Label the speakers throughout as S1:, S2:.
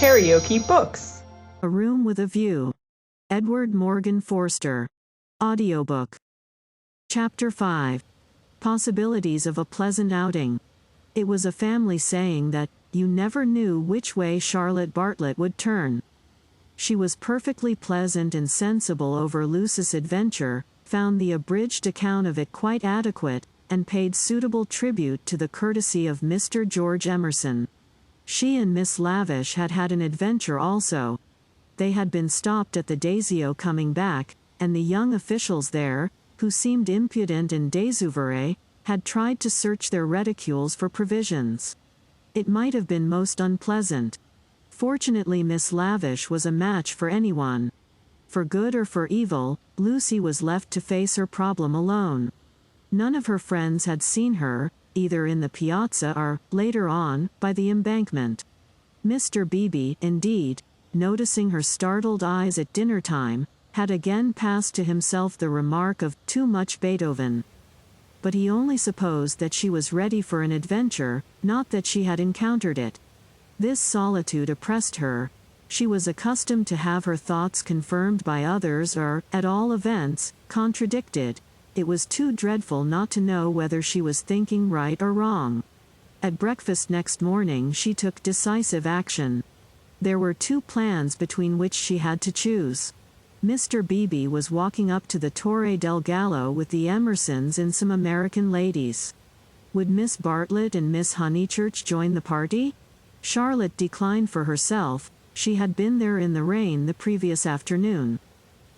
S1: KaraokeBooks.
S2: A Room with a View. Edward Morgan Forster. Audiobook. Chapter 5. Possibilities of a Pleasant Outing. It was a family saying that, you never knew which way Charlotte Bartlett would turn. She was perfectly pleasant and sensible over Lucy's adventure, found the abridged account of it quite adequate, and paid suitable tribute to the courtesy of Mr. George Emerson. She and Miss Lavish had had an adventure also. They had been stopped at the Dazio coming back, and the young officials there, who seemed impudent and désouvre, had tried to search their reticules for provisions. It might have been most unpleasant. Fortunately Miss Lavish was a match for anyone. For good or for evil, Lucy was left to face her problem alone. None of her friends had seen her, either in the piazza or, later on, by the embankment. Mr. Beebe, indeed, noticing her startled eyes at dinner time, had again passed to himself the remark of too much Beethoven. But he only supposed that she was ready for an adventure, not that she had encountered it. This solitude oppressed her. She was accustomed to have her thoughts confirmed by others or, at all events, contradicted. It was too dreadful not to know whether she was thinking right or wrong. At breakfast next morning she took decisive action. There were two plans between which she had to choose. Mr. Beebe was walking up to the Torre del Gallo with the Emersons and some American ladies. Would Miss Bartlett and Miss Honeychurch join the party? Charlotte declined for herself. She had been there in the rain the previous afternoon.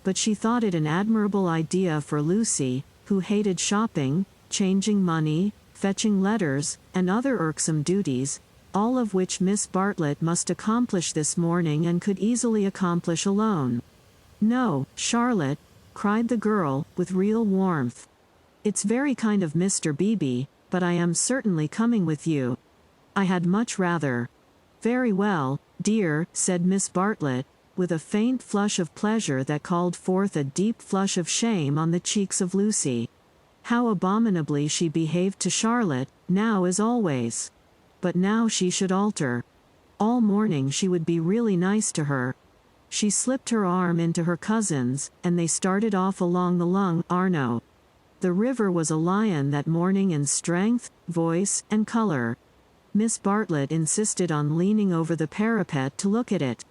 S2: But she thought it an admirable idea for Lucy, who hated shopping, changing money, fetching letters, and other irksome duties, all of which Miss Bartlett must accomplish this morning and could easily accomplish alone. "No, Charlotte," cried the girl, with real warmth. "It's very kind of Mr. Beebe, but I am certainly coming with you. I had much rather." "Very well, dear," said Miss Bartlett, with a faint flush of pleasure that called forth a deep flush of shame on the cheeks of Lucy. How abominably she behaved to Charlotte, now as always. But now she should alter. All morning she would be really nice to her. She slipped her arm into her cousin's, and they started off along the Lung Arno. The river was a lion that morning in strength, voice, and color. Miss Bartlett insisted on leaning over the parapet to look at it.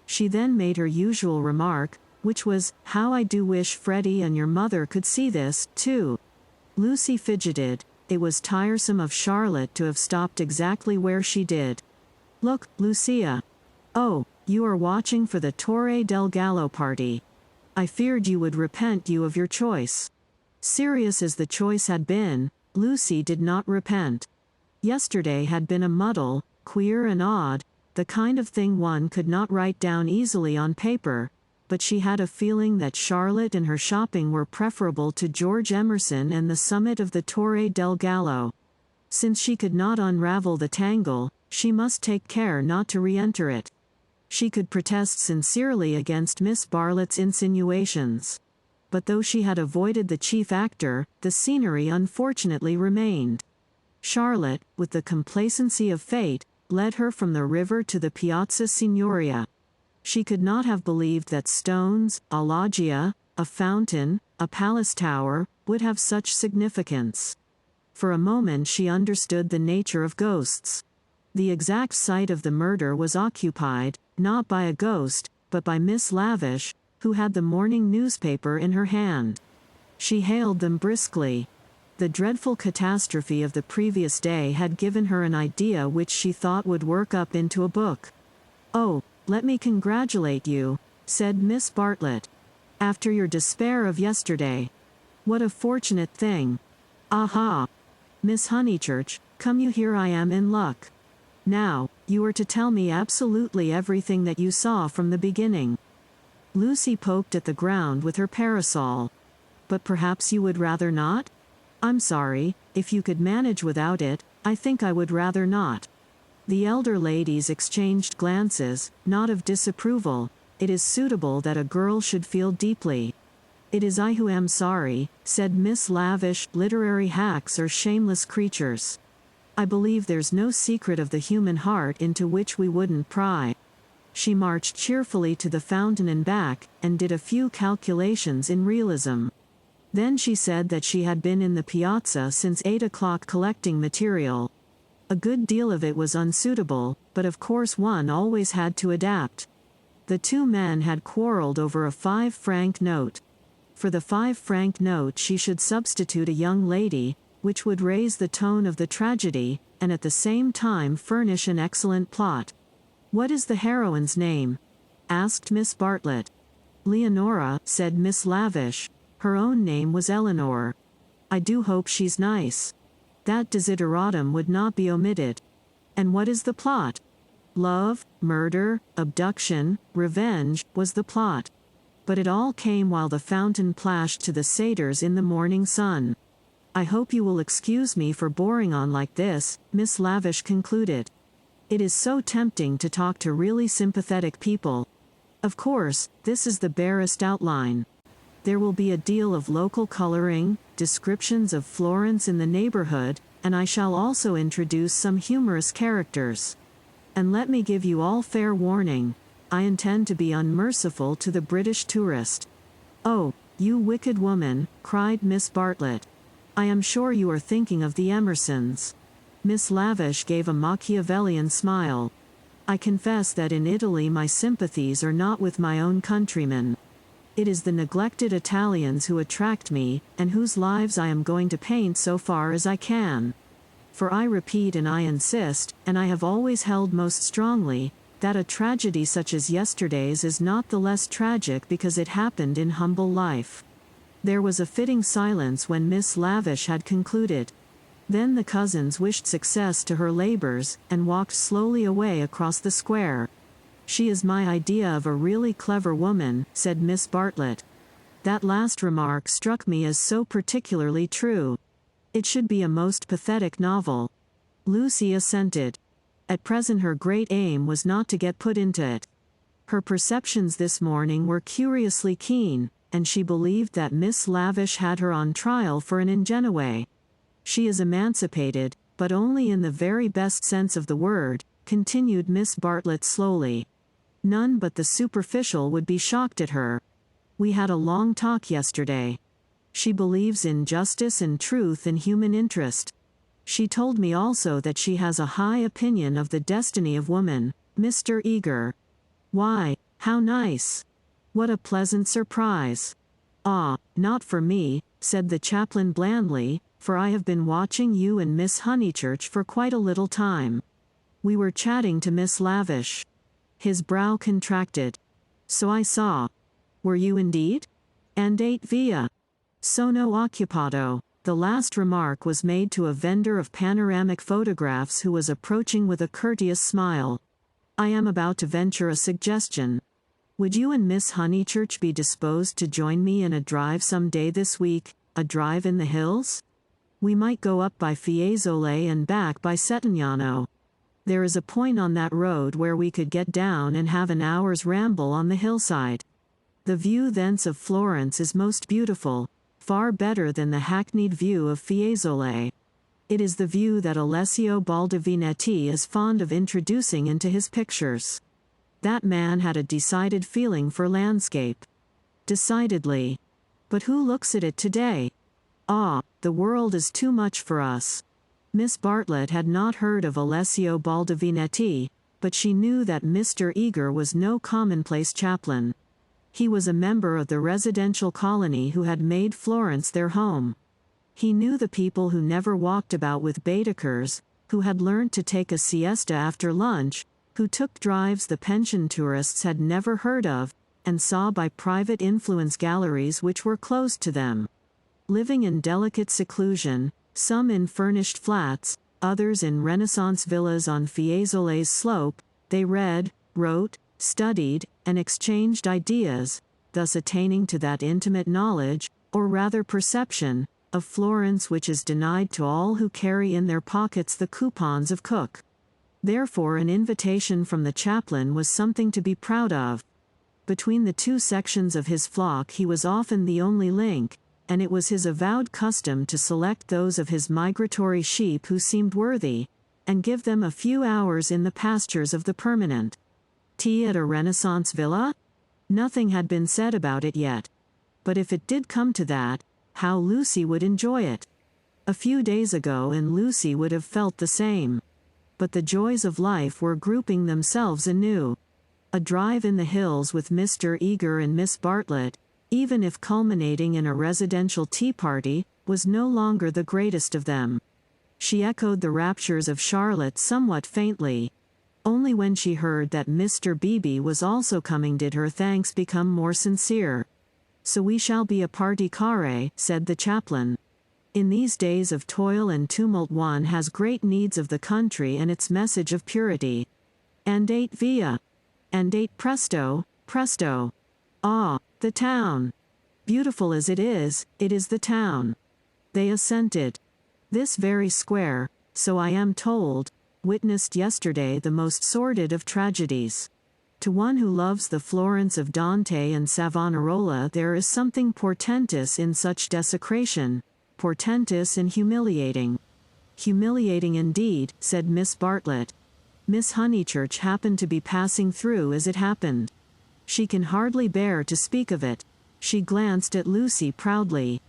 S2: She then made her usual remark, which was, "How I do wish Freddie and your mother could see this, too." Lucy fidgeted. It was tiresome of Charlotte to have stopped exactly where she did. "Look, Lucia. Oh, you are watching for the Torre del Gallo party. I feared you would repent you of your choice." Serious as the choice had been, Lucy did not repent. Yesterday had been a muddle, queer and odd, the kind of thing one could not write down easily on paper, but she had a feeling that Charlotte and her shopping were preferable to George Emerson and the summit of the Torre del Gallo. Since she could not unravel the tangle, she must take care not to re-enter it. She could protest sincerely against Miss Bartlett's insinuations. But though she had avoided the chief actor, the scenery unfortunately remained. Charlotte, with the complacency of fate, led her from the river to the Piazza Signoria. She could not have believed that stones, a loggia, a fountain, a palace tower, would have such significance. For a moment she understood the nature of ghosts. The exact site of the murder was occupied, not by a ghost, but by Miss Lavish, who had the morning newspaper in her hand. She hailed them briskly. The dreadful catastrophe of the previous day had given her an idea which she thought would work up into a book. "Oh, let me congratulate you," said Miss Bartlett. "After your despair of yesterday. What a fortunate thing. Aha! Miss Honeychurch, come you here, I am in luck. Now, you are to tell me absolutely everything that you saw from the beginning." Lucy poked at the ground with her parasol. "But perhaps you would rather not?" "I'm sorry, if you could manage without it, I think I would rather not." The elder ladies exchanged glances, not of disapproval. It is suitable that a girl should feel deeply. "It is I who am sorry," said Miss Lavish. "Literary hacks are shameless creatures. I believe there's no secret of the human heart into which we wouldn't pry." She marched cheerfully to the fountain and back, and did a few calculations in realism. Then she said that she had been in the piazza since 8 o'clock collecting material. A good deal of it was unsuitable, but of course one always had to adapt. The two men had quarreled over a 5-franc note. For the 5-franc note she should substitute a young lady, which would raise the tone of the tragedy, and at the same time furnish an excellent plot. "What is the heroine's name?" asked Miss Bartlett. "Leonora," said Miss Lavish. "Her own name was Eleanor. I do hope she's nice." That desideratum would not be omitted. "And what is the plot?" "Love, murder, abduction, revenge," was the plot. But it all came while the fountain plashed to the satyrs in the morning sun. "I hope you will excuse me for boring on like this," Miss Lavish concluded. "It is so tempting to talk to really sympathetic people. Of course, this is the barest outline. There will be a deal of local coloring, descriptions of Florence in the neighborhood, and I shall also introduce some humorous characters. And let me give you all fair warning, I intend to be unmerciful to the British tourist." "Oh, you wicked woman," cried Miss Bartlett. "I am sure you are thinking of the Emersons." Miss Lavish gave a Machiavellian smile. "I confess that in Italy my sympathies are not with my own countrymen. It is the neglected Italians who attract me, and whose lives I am going to paint so far as I can. For I repeat and I insist, and I have always held most strongly, that a tragedy such as yesterday's is not the less tragic because it happened in humble life." There was a fitting silence when Miss Lavish had concluded. Then the cousins wished success to her labors, and walked slowly away across the square. "She is my idea of a really clever woman," said Miss Bartlett. That last remark struck me as so particularly true. It should be a most pathetic novel. Lucy assented. At present her great aim was not to get put into it. Her perceptions this morning were curiously keen, and she believed that Miss Lavish had her on trial for an ingenue. "She is emancipated, but only in the very best sense of the word," continued Miss Bartlett slowly. "None but the superficial would be shocked at her. We had a long talk yesterday. She believes in justice and truth and human interest. She told me also that she has a high opinion of the destiny of woman, Mr. Eager." "Why, how nice! What a pleasant surprise!" "Ah, not for me," said the chaplain blandly, "for I have been watching you and Miss Honeychurch for quite a little time. We were chatting to Miss Lavish." His brow contracted. "So I saw. Were you indeed? Andate via. Sono occupato." The last remark was made to a vendor of panoramic photographs who was approaching with a courteous smile. "I am about to venture a suggestion. Would you and Miss Honeychurch be disposed to join me in a drive some day this week, a drive in the hills? We might go up by Fiesole and back by Settignano. There is a point on that road where we could get down and have an hour's ramble on the hillside. The view thence of Florence is most beautiful, far better than the hackneyed view of Fiesole. It is the view that Alessio Baldovinetti is fond of introducing into his pictures. That man had a decided feeling for landscape. Decidedly. But who looks at it today? Ah, the world is too much for us." Miss Bartlett had not heard of Alessio Baldovinetti, but she knew that Mr. Eager was no commonplace chaplain. He was a member of the residential colony who had made Florence their home. He knew the people who never walked about with Baedekers, who had learnt to take a siesta after lunch, who took drives the pension tourists had never heard of, and saw by private influence galleries which were closed to them. Living in delicate seclusion, some in furnished flats, others in Renaissance villas on Fiesole's slope, they read, wrote, studied, and exchanged ideas, thus attaining to that intimate knowledge, or rather perception, of Florence which is denied to all who carry in their pockets the coupons of Cook. Therefore an invitation from the chaplain was something to be proud of. Between the two sections of his flock he was often the only link, and it was his avowed custom to select those of his migratory sheep who seemed worthy, and give them a few hours in the pastures of the permanent. Tea at a Renaissance villa? Nothing had been said about it yet. But if it did come to that, how Lucy would enjoy it. A few days ago and Lucy would have felt the same. But the joys of life were grouping themselves anew. A drive in the hills with Mr. Eager and Miss Bartlett, even if culminating in a residential tea party, was no longer the greatest of them. She echoed the raptures of Charlotte somewhat faintly. Only when she heard that Mr. Beebe was also coming did her thanks become more sincere. "So we shall be a party, care," said the chaplain. "In these days of toil and tumult one has great needs of the country and its message of purity. And eight via. And eight presto, presto. Ah, the town. Beautiful as it is the town." They assented. This very square, so I am told, witnessed yesterday the most sordid of tragedies. To one who loves the Florence of Dante and Savonarola there is something portentous in such desecration, portentous and humiliating. "Humiliating indeed," said Miss Bartlett. "Miss Honeychurch happened to be passing through as it happened. She can hardly bear to speak of it." She glanced at Lucy proudly.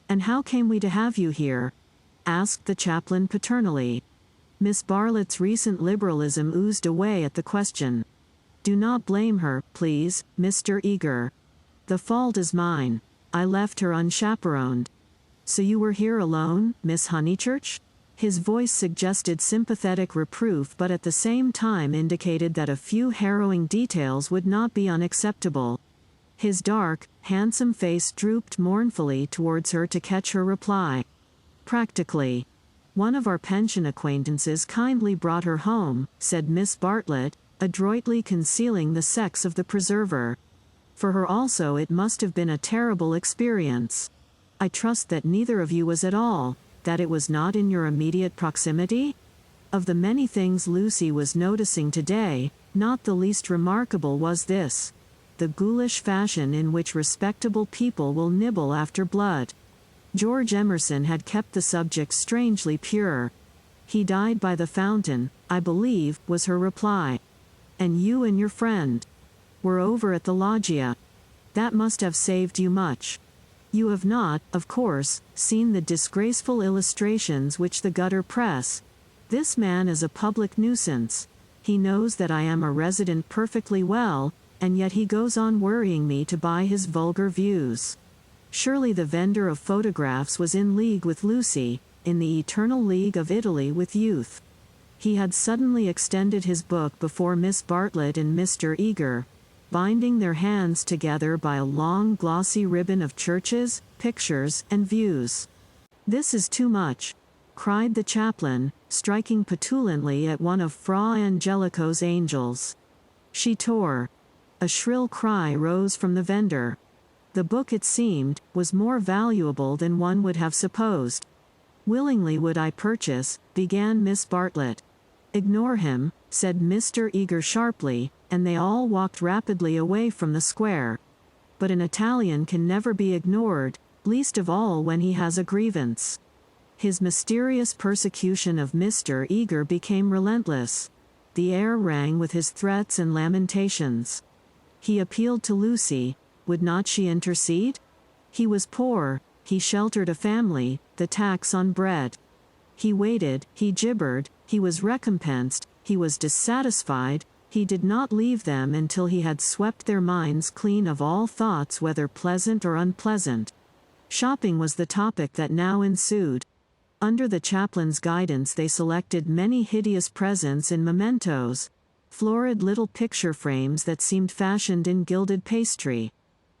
S2: "And how came we to have you here?" asked the chaplain paternally. Miss Bartlett's recent liberalism oozed away at the question. "Do not blame her, please, Mr. Eager. The fault is mine. I left her unchaperoned." "So you were here alone, Miss Honeychurch?" His voice suggested sympathetic reproof but at the same time indicated that a few harrowing details would not be unacceptable. His dark, handsome face drooped mournfully towards her to catch her reply. "Practically. One of our pension acquaintances kindly brought her home," said Miss Bartlett, adroitly concealing the sex of the preserver. "For her also it must have been a terrible experience. I trust that neither of you was at all, that it was not in your immediate proximity?" Of the many things Lucy was noticing today, not the least remarkable was this: the ghoulish fashion in which respectable people will nibble after blood. George Emerson had kept the subject strangely pure. "He died by the fountain, I believe," was her reply. "And you and your friend were over at the loggia. That must have saved you much. You have not, of course, seen the disgraceful illustrations which the gutter press. This man is a public nuisance. He knows that I am a resident perfectly well, and yet he goes on worrying me to buy his vulgar views." Surely the vendor of photographs was in league with Lucy, in the eternal league of Italy with youth. He had suddenly extended his book before Miss Bartlett and Mr. Eager, binding their hands together by a long glossy ribbon of churches, pictures, and views. "This is too much," cried the chaplain, striking petulantly at one of Fra Angelico's angels. She tore. A shrill cry rose from the vendor. The book, it seemed, was more valuable than one would have supposed. "Willingly would I purchase," began Miss Bartlett. "Ignore him," said Mr. Eager sharply, and they all walked rapidly away from the square. But an Italian can never be ignored, least of all when he has a grievance. His mysterious persecution of Mr. Eager became relentless. The air rang with his threats and lamentations. He appealed to Lucy. Would not she intercede? He was poor, he sheltered a family, the tax on bread. He waited, he gibbered, he was recompensed, he was dissatisfied, he did not leave them until he had swept their minds clean of all thoughts whether pleasant or unpleasant. Shopping was the topic that now ensued. Under the chaplain's guidance they selected many hideous presents in mementos, florid little picture frames that seemed fashioned in gilded pastry.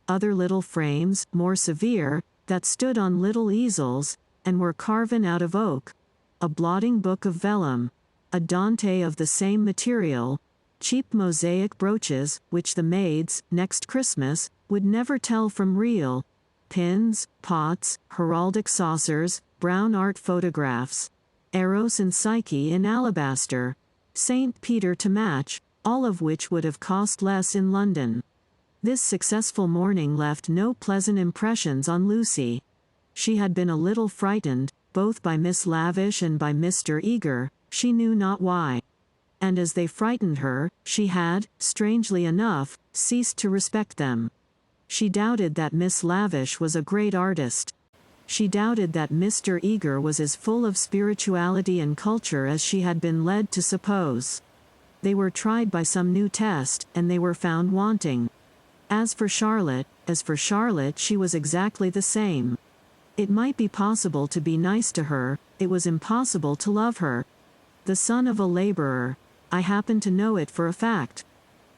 S2: Other little frames, more severe, that stood on little easels, and were carven out of oak, a blotting book of vellum, a Dante of the same material, cheap mosaic brooches, which the maids, next Christmas, would never tell from real, pins, pots, heraldic saucers, brown art photographs, Eros and Psyche in alabaster, St. Peter to match, all of which would have cost less in London. This successful morning left no pleasant impressions on Lucy. She had been a little frightened, both by Miss Lavish and by Mr. Eager, she knew not why. and as they frightened her, she had, strangely enough, ceased to respect them. She doubted that Miss Lavish was a great artist. She doubted that Mr. Eager was as full of spirituality and culture as she had been led to suppose. They were tried by some new test, and they were found wanting. As for Charlotte, she was exactly the same. It might be possible to be nice to her, it was impossible to love her. The son of a laborer, I happen to know it for a fact.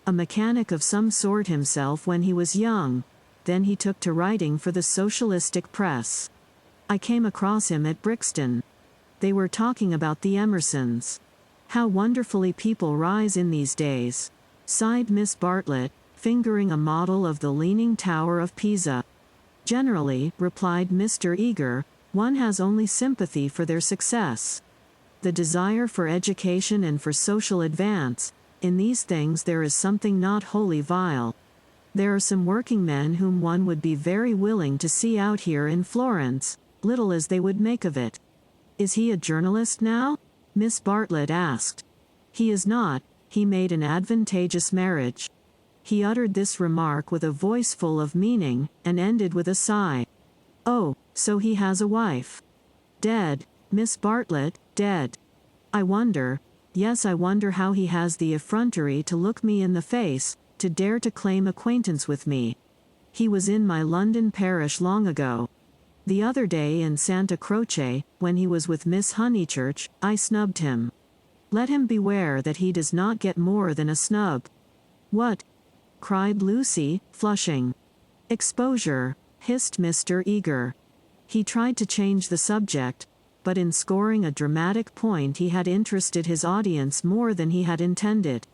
S2: A mechanic of some sort himself when he was young, then he took to writing for the socialistic press. I came across him at Brixton. They were talking about the Emersons. How wonderfully people rise in these days, sighed Miss Bartlett, fingering a model of the Leaning Tower of Pisa. Generally, replied Mr. Eager, one has only sympathy for their success. The desire for education and for social advance, in these things there is something not wholly vile. There are some working men whom one would be very willing to see out here in Florence, little as they would make of it. Is he a journalist now? Miss Bartlett asked. He is not, he made an advantageous marriage. He uttered this remark with a voice full of meaning, and ended with a sigh. Oh, so he has a wife. Dead, Miss Bartlett, dead. I wonder how he has the effrontery to look me in the face, to dare to claim acquaintance with me. He was in my London parish long ago. The other day in Santa Croce, when he was with Miss Honeychurch, I snubbed him. Let him beware that he does not get more than a snub. What? Cried Lucy, flushing. Exposure, hissed Mr. Eager. He tried to change the subject, but in scoring a dramatic point he had interested his audience more than he had intended.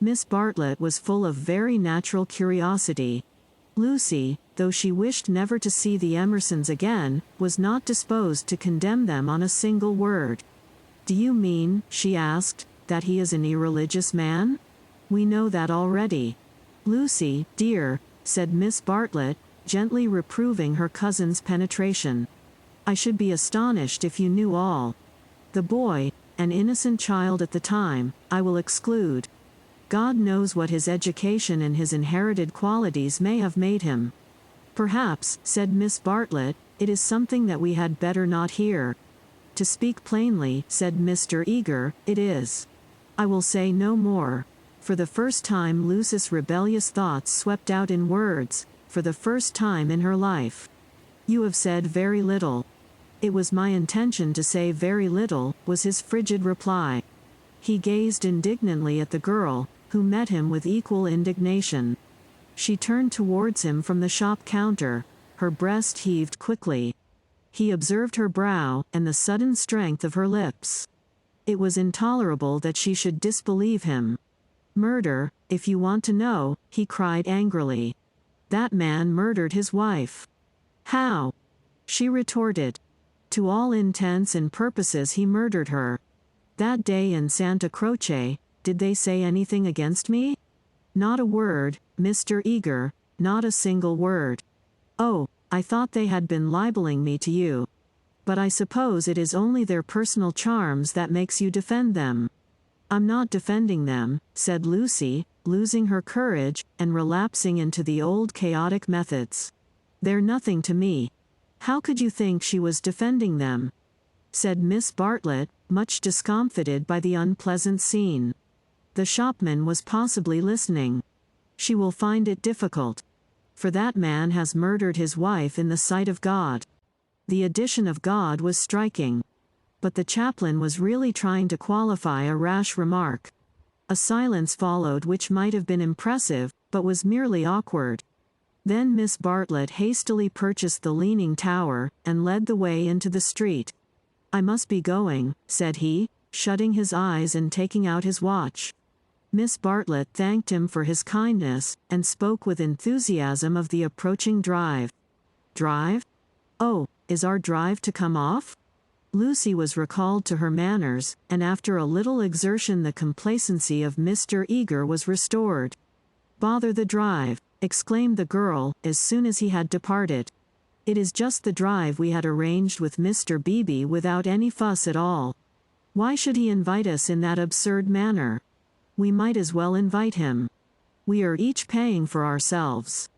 S2: Miss Bartlett was full of very natural curiosity. Lucy, though she wished never to see the Emersons again, was not disposed to condemn them on a single word. Do you mean, she asked, that he is an irreligious man? We know that already. Lucy, dear, said Miss Bartlett, gently reproving her cousin's penetration. I should be astonished if you knew all. The boy, an innocent child at the time, I will exclude. God knows what his education and his inherited qualities may have made him. Perhaps, said Miss Bartlett, it is something that we had better not hear. To speak plainly, said Mr. Eager, it is. I will say no more. For the first time Lucy's rebellious thoughts swept out in words, for the first time in her life. You have said very little. It was my intention to say very little, was his frigid reply. He gazed indignantly at the girl, who met him with equal indignation. She turned towards him from the shop counter, her breast heaved quickly. He observed her brow, and the sudden strength of her lips. It was intolerable that she should disbelieve him. Murder, if you want to know, he cried angrily. That man murdered his wife. How? She retorted. To all intents and purposes he murdered her. That day in Santa Croce, did they say anything against me? Not a word, Mr. Eager, not a single word. Oh, I thought they had been libeling me to you. But I suppose it is only their personal charms that makes you defend them. I'm not defending them, said Lucy, losing her courage, and relapsing into the old chaotic methods. They're nothing to me. How could you think she was defending them? Said Miss Bartlett, much discomfited by the unpleasant scene. The shopman was possibly listening. She will find it difficult. For that man has murdered his wife in the sight of God. The addition of God was striking. But the chaplain was really trying to qualify a rash remark. A silence followed which might have been impressive, but was merely awkward. Then Miss Bartlett hastily purchased the Leaning Tower, and led the way into the street. I must be going, said he, shutting his eyes and taking out his watch. Miss Bartlett thanked him for his kindness, and spoke with enthusiasm of the approaching drive. Drive? Oh, is our drive to come off? Lucy was recalled to her manners, and after a little exertion the complacency of Mr. Eager was restored. Bother the drive, exclaimed the girl, as soon as he had departed. It is just the drive we had arranged with Mr. Beebe without any fuss at all. Why should he invite us in that absurd manner? We might as well invite him. We are each paying for ourselves.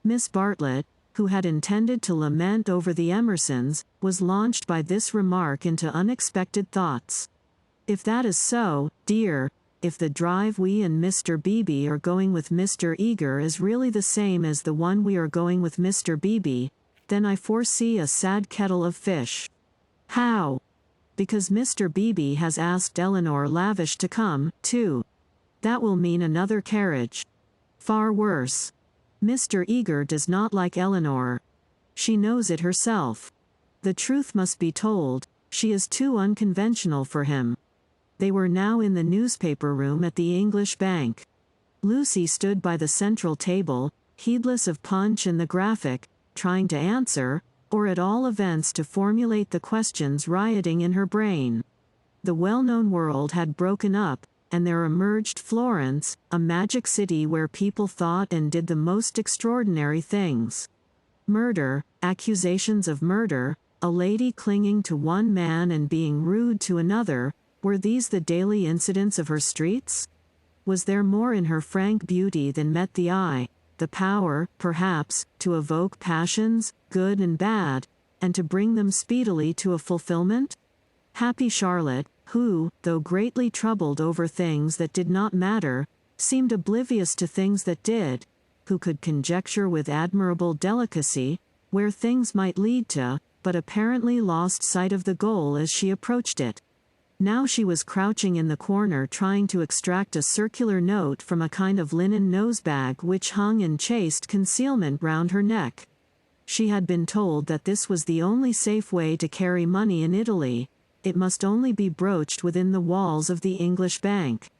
S2: Miss Bartlett, who had intended to lament over the Emersons, was launched by this remark into unexpected thoughts. If that is so, dear, if the drive we and Mr. Beebe are going with Mr. Eager is really the same as the one we are going with Mr. Beebe, then I foresee a sad kettle of fish. How? Because Mr. Beebe has asked Eleanor Lavish to come, too. That will mean another carriage. Far worse. Mr. Eager does not like Eleanor. She knows it herself. The truth must be told, she is too unconventional for him. They were now in the newspaper room at the English Bank. Lucy stood by the central table, heedless of Punch and the Graphic, trying to answer, or at all events to formulate the questions rioting in her brain. The well-known world had broken up, and there emerged Florence, a magic city where people thought and did the most extraordinary things. Murder, accusations of murder, a lady clinging to one man and being rude to another, were these the daily incidents of her streets? Was there more in her frank beauty than met the eye, the power, perhaps, to evoke passions, good and bad, and to bring them speedily to a fulfillment? Happy Charlotte, who, though greatly troubled over things that did not matter, seemed oblivious to things that did, who could conjecture with admirable delicacy where things might lead to, but apparently lost sight of the goal as she approached it. Now she was crouching in the corner trying to extract a circular note from a kind of linen nosebag which hung in chaste concealment round her neck. She had been told that this was the only safe way to carry money in Italy. It must only be broached within the walls of the English Bank.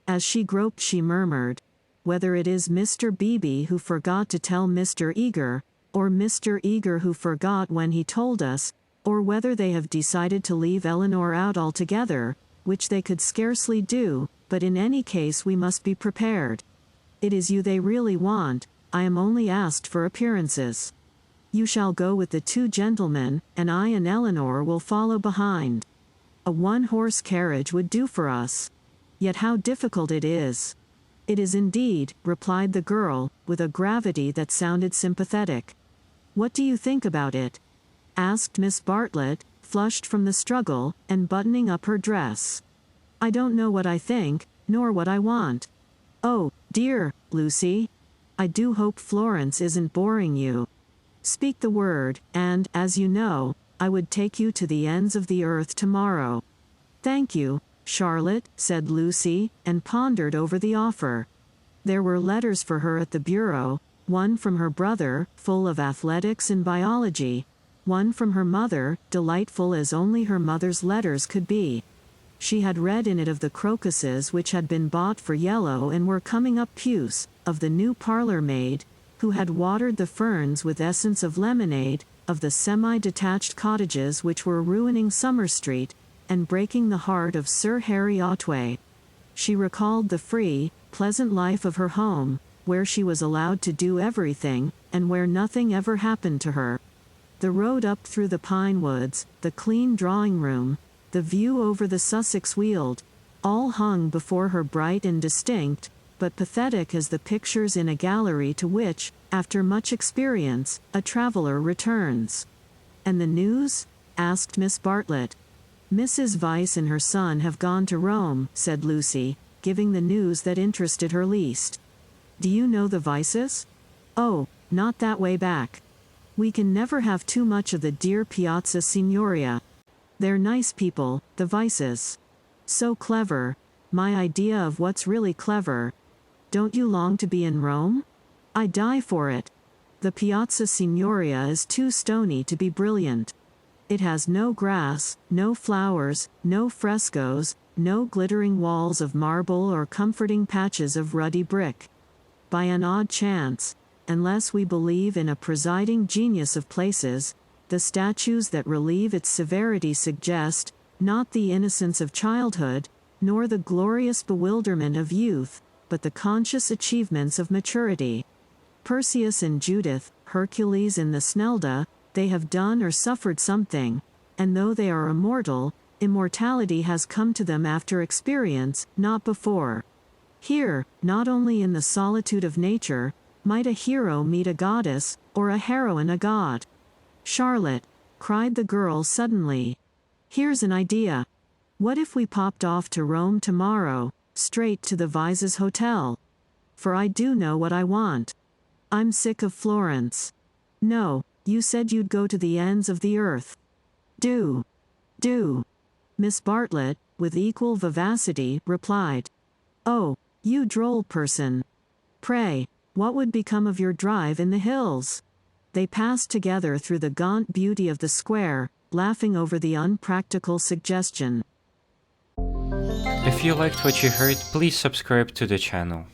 S2: As she groped she murmured, "Whether it is Mr. Beebe who forgot to tell Mr. Eager, or Mr. Eager who forgot when he told us, or whether they have decided to leave Eleanor out altogether, which they could scarcely do, but in any case we must be prepared. It is you they really want, I am only asked for appearances. You shall go with the two gentlemen, and I and Eleanor will follow behind. A one-horse carriage would do for us. Yet how difficult it is." "It is indeed," replied the girl, with a gravity that sounded sympathetic. "What do you think about it?" asked Miss Bartlett, flushed from the struggle, and buttoning up her dress. "I don't know what I think, nor what I want." "Oh, dear, Lucy. I do hope Florence isn't boring you. Speak the word, and, as you know, I would take you to the ends of the earth tomorrow." "Thank you, Charlotte," said Lucy, and pondered over the offer. There were letters for her at the bureau, one from her brother, full of athletics and biology, one from her mother, delightful as only her mother's letters could be. She had read in it of the crocuses which had been bought for yellow and were coming up puce, of the new parlor maid, who had watered the ferns with essence of lemonade, of the semi-detached cottages which were ruining Summer Street, and breaking the heart of Sir Harry Otway. She recalled the free, pleasant life of her home, where she was allowed to do everything, and where nothing ever happened to her. The road up through the pine woods, the clean drawing-room, the view over the Sussex Weald, all hung before her bright and distinct, but pathetic as the pictures in a gallery to which, after much experience, a traveler returns. "And the news?" asked Miss Bartlett. "Mrs. Vyse and her son have gone to Rome," said Lucy, giving the news that interested her least. "Do you know the Vyses?" "Oh, not that way back. We can never have too much of the dear Piazza Signoria. They're nice people, the Vyses. So clever. My idea of what's really clever. Don't you long to be in Rome? I die for it. The Piazza Signoria is too stony to be brilliant. It has no grass, no flowers, no frescoes, no glittering walls of marble or comforting patches of ruddy brick. By an odd chance, unless we believe in a presiding genius of places, the statues that relieve its severity suggest, not the innocence of childhood, nor the glorious bewilderment of youth, but the conscious achievements of maturity. Perseus and Judith, Hercules and the Snelda, they have done or suffered something, and though they are immortal, immortality has come to them after experience, not before. Here, not only in the solitude of nature, might a hero meet a goddess, or a heroine a god. Charlotte, cried the girl suddenly. Here's an idea. What if we popped off to Rome tomorrow, straight to the Vise's hotel? For I do know what I want. I'm sick of Florence. No, you said you'd go to the ends of the earth. Do. Miss Bartlett, with equal vivacity, replied. Oh, you droll person. Pray, what would become of your drive in the hills? They passed together through the gaunt beauty of the square, laughing over the unpractical suggestion.
S1: If you liked what you heard, please subscribe to the channel.